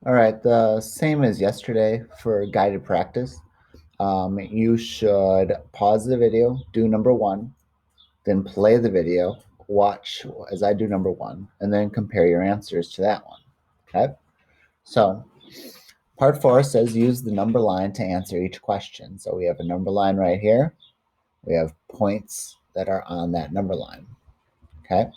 All right, the same as yesterday for guided practice. You should pause the video, do number one, then play the video, watch as I do number one, and then compare your answers to that one. Okay? So, part four says use the number line to answer each question. So, we have a number line right here. We have points that are on that number line. Okay?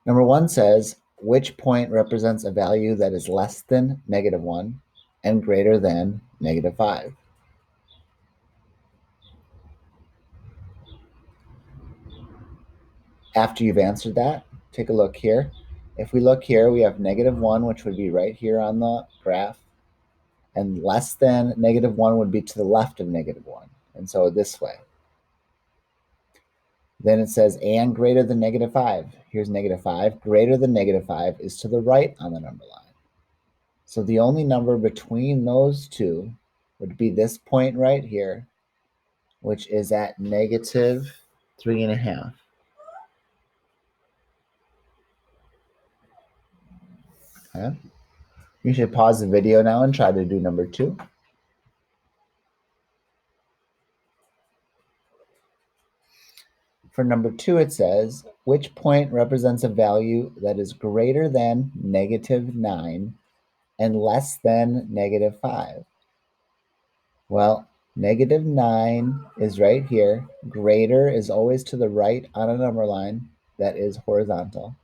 Number one says which point represents a value that is less than -1 and greater than -5. After you've answered that, take a look here. If we look here, we have -1, which would be right here on the graph, and less than -1 would be to the left of -1, and so this way. Then it says and greater than -5. Here's -5. Greater than -5 is to the right on the number line. So the only number between those two would be this point right here, which is at -3.5. Okay? You should pause the video now and try to do number two. For number two, it says, which point represents a value that is greater than -9 and less than -5? Well, -9 is right here. Greater is always to the right on a number line that is horizontal.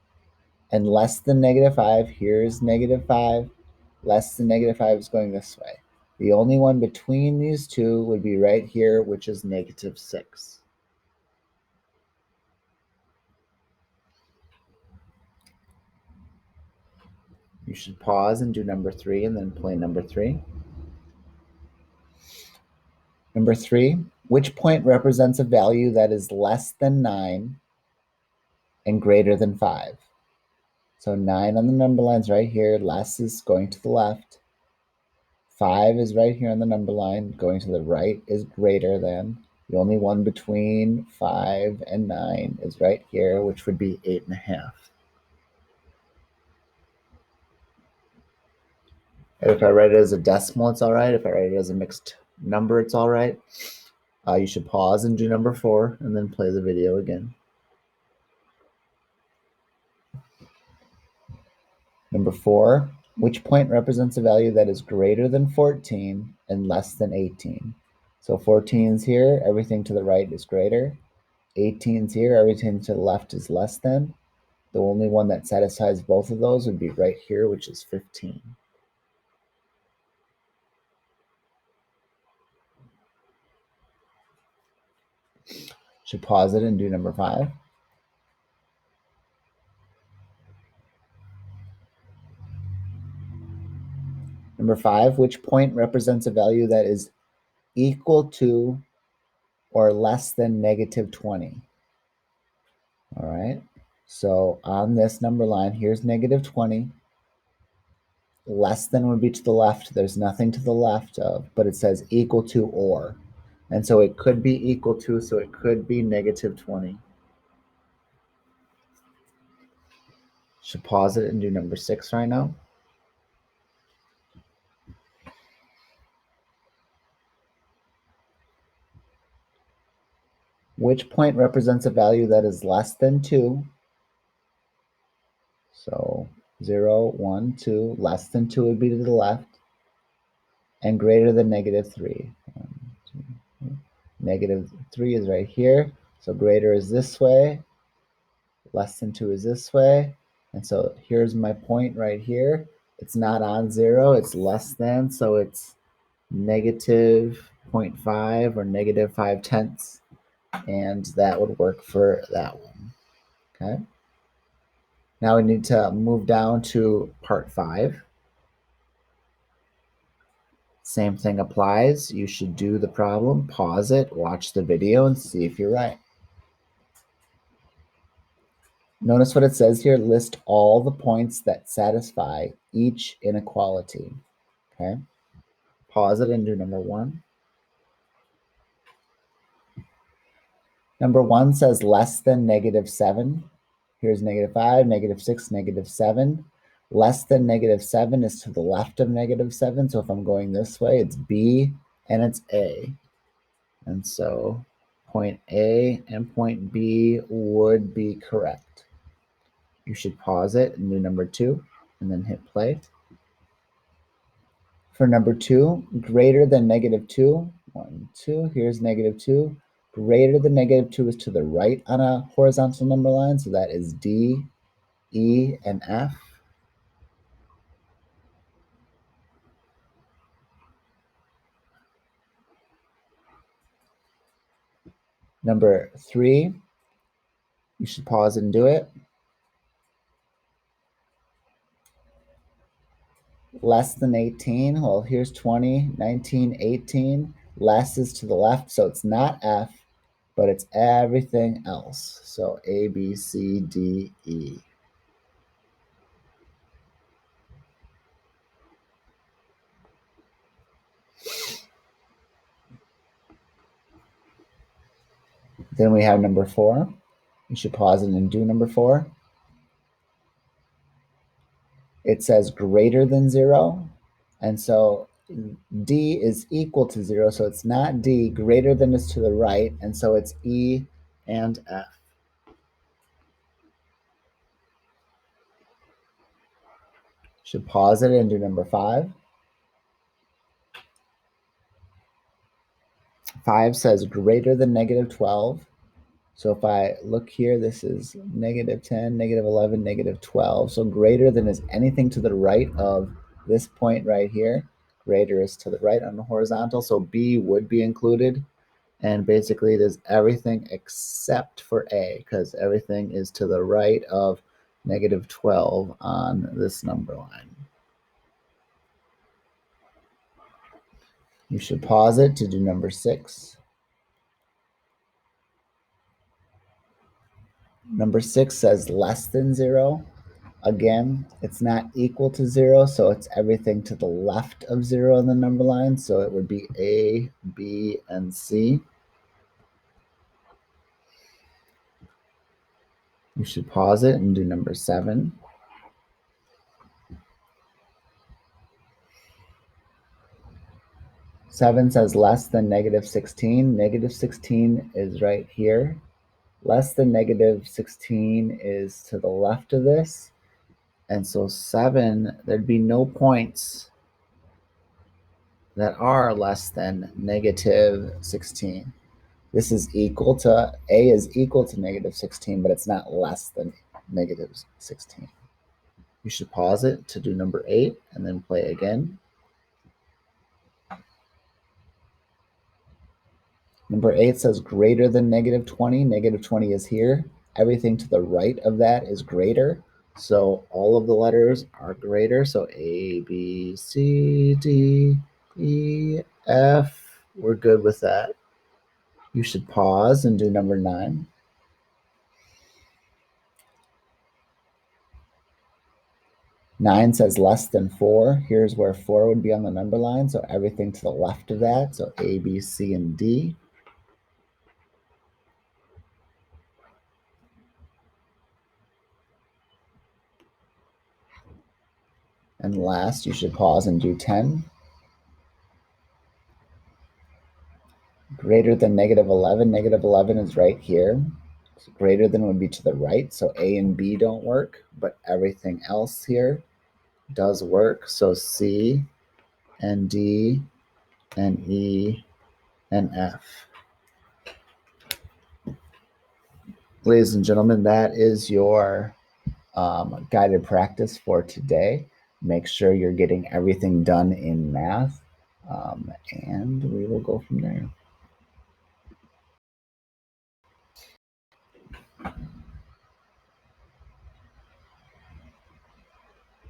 And less than -5, here's -5. Less than -5 is going this way. The only one between these two would be right here, which is -6. You should pause and do number three and then play number three. Number three, which point represents a value that is less than 9 and greater than 5? So 9 on the number line's right here, less is going to the left. 5 is right here on the number line, going to the right is greater than. The only one between 5 and 9 is right here, which would be 8.5. If I write it as a decimal, it's all right. If I write it as a mixed number, it's all right. You should pause and do number four and then play the video again. Number four, which point represents a value that is greater than 14 and less than 18? So 14 is here, everything to the right is greater. 18 is here, everything to the left is less than. The only one that satisfies both of those would be right here, which is 15. Should pause it and do number five. Number five, which point represents a value that is equal to or less than -20? All right, so on this number line, here's -20. Less than would be to the left. There's nothing to the left of, but it says equal to or. And so it could be equal to, so it could be -20. Should pause it and do number six right now. Which point represents a value that is less than 2? So 0, 1, 2. Less than 2 would be to the left. And greater than -3. 1, 2, 3. -3 is right here. So greater is this way. Less than 2 is this way. And so here's my point right here. It's not on 0. It's less than. So it's -0.5 or -5/10. And that would work for that one. Okay. Now we need to move down to part 5. Same thing applies. You should do the problem, pause it, watch the video, and see if you're right. Notice what it says here. List all the points that satisfy each inequality. Okay. Pause it and do number one. Number one says less than -7. Here's -5, -6, -7. Less than -7 is to the left of -7. So if I'm going this way, it's B and it's A. And so point A and point B would be correct. You should pause it and do number 2 and then hit play. For number 2, greater than -2, 1, 2, here's -2. Greater than -2 is to the right on a horizontal number line, so that is D, E, and F. Number 3, you should pause and do it. Less than 18, well, here's 20, 19, 18. Less is to the left, so it's not F, but it's everything else. So A, B, C, D, E. Then we have number 4. You should pause it and do number 4. It says greater than 0. And so D is equal to 0. So it's not D. Greater than is to the right. And so it's E and F. Should pause it and do number 5. 5 says greater than -12. So if I look here, this is -10, -11, -12. So greater than is anything to the right of this point right here. Greater is to the right on the horizontal. So B would be included. And basically it is everything except for A, because everything is to the right of -12 on this number line. You should pause it to do number 6. Number 6 says less than 0. Again, it's not equal to 0, so it's everything to the left of 0 in the number line. So it would be A, B, and C. You should pause it and do number 7. Seven says less than -16. -16 is right here. Less than -16 is to the left of this. And so 7, there'd be no points that are less than -16. This is equal to, A is equal to -16, but it's not less than -16. You should pause it to do number 8 and then play again. Number 8 says greater than -20. -20 is here. Everything to the right of that is greater. So all of the letters are greater. So A, B, C, D, E, F. We're good with that. You should pause and do number 9. 9 says less than 4. Here's where 4 would be on the number line. So everything to the left of that. So A, B, C, and D. And last, you should pause and do 10. Greater than -11. -11 is right here. So greater than would be to the right. So A and B don't work, but everything else here does work. So C and D and E and F. Ladies and gentlemen, that is your guided practice for today. Make sure you're getting everything done in math, and we will go from there.